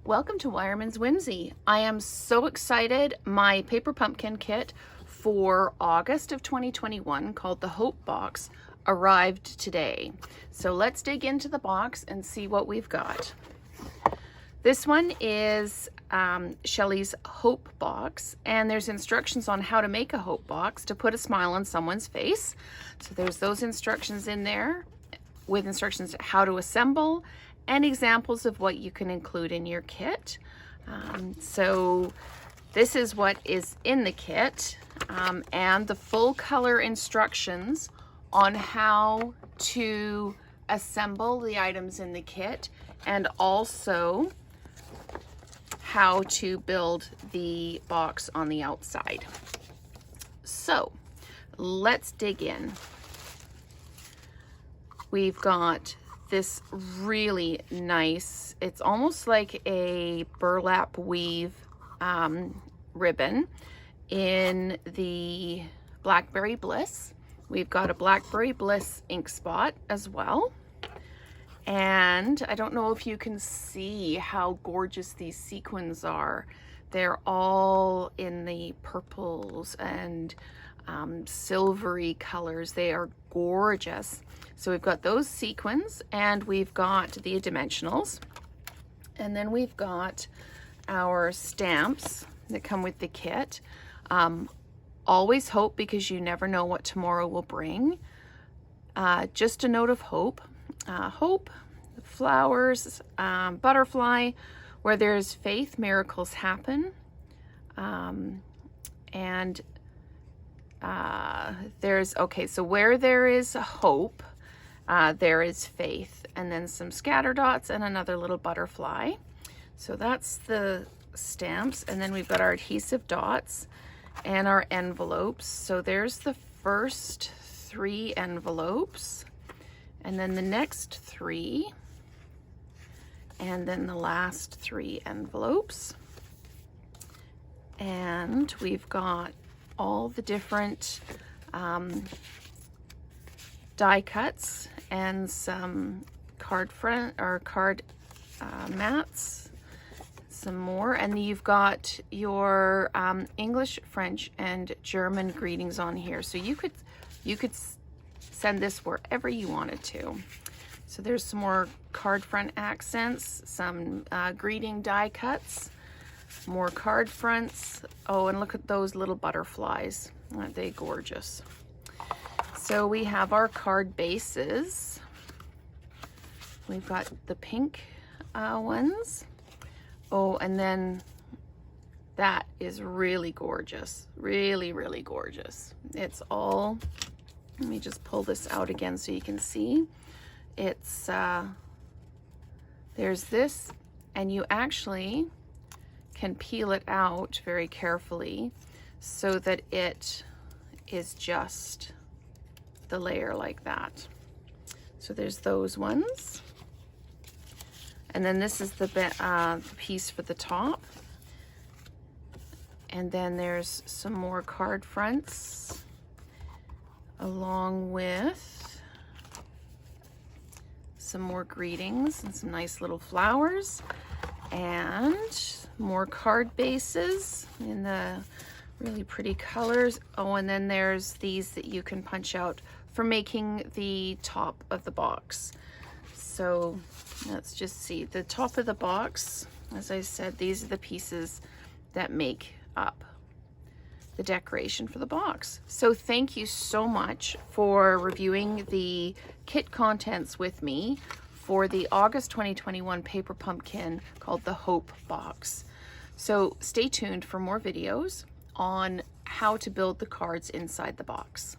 Welcome to Weyermann's Whimsy. I am so excited. My paper pumpkin kit for August of 2021 called the Hope Box arrived today. So let's dig into the box and see what we've got. This one is Shelley's Hope Box, and there's instructions on how to make a Hope Box to put a smile on someone's face. So there's those instructions in there with instructions how to assemble and examples of what you can include in your kit. So this is what is in the kit, and the full color instructions on how to assemble the items in the kit, and also how to build the box on the outside. So let's dig in. We've got this really nice, it's almost like a burlap weave ribbon in the Blackberry Bliss. We've got a Blackberry Bliss ink spot as well. And I don't know if you can see how gorgeous these sequins are. They're all in the purples and silvery colors. They are gorgeous. So we've got those sequins, and we've got the dimensionals, and then we've got our stamps that come with the kit. Always hope, because you never know what tomorrow will bring. Just a note of hope. Hope, flowers, butterfly. Where there's faith, miracles happen. So where there is hope, there is faith, and then some scatter dots and another little butterfly. So that's the stamps, and then we've got our adhesive dots and our envelopes. So there's the first 3 envelopes, and then the next 3, and then the last 3 envelopes. And we've got all the different die cuts and some card mats, some more, and you've got your English, French, and German greetings on here. So you could send this wherever you wanted to. So there's some more card front accents, some greeting die cuts, more card fronts. Oh, and look at those little butterflies. Aren't they gorgeous? So we have our card bases. We've got the pink ones. Oh, and then that is really gorgeous. Really, really gorgeous. It's all, let me just pull this out again so you can see. It's, there's this, and you actually can peel it out very carefully so that it is just the layer like that. So there's those ones, and then this is the piece for the top, and then there's some more card fronts along with some more greetings and some nice little flowers, and more card bases in the really pretty colors. Oh, and then there's these that you can punch out for making the top of the box. So let's just see the top of the box. As I said, these are the pieces that make up the decoration for the box. So thank you so much for reviewing the kit contents with me for the August 2021 paper pumpkin called the Hope Box. So stay tuned for more videos on how to build the cards inside the box.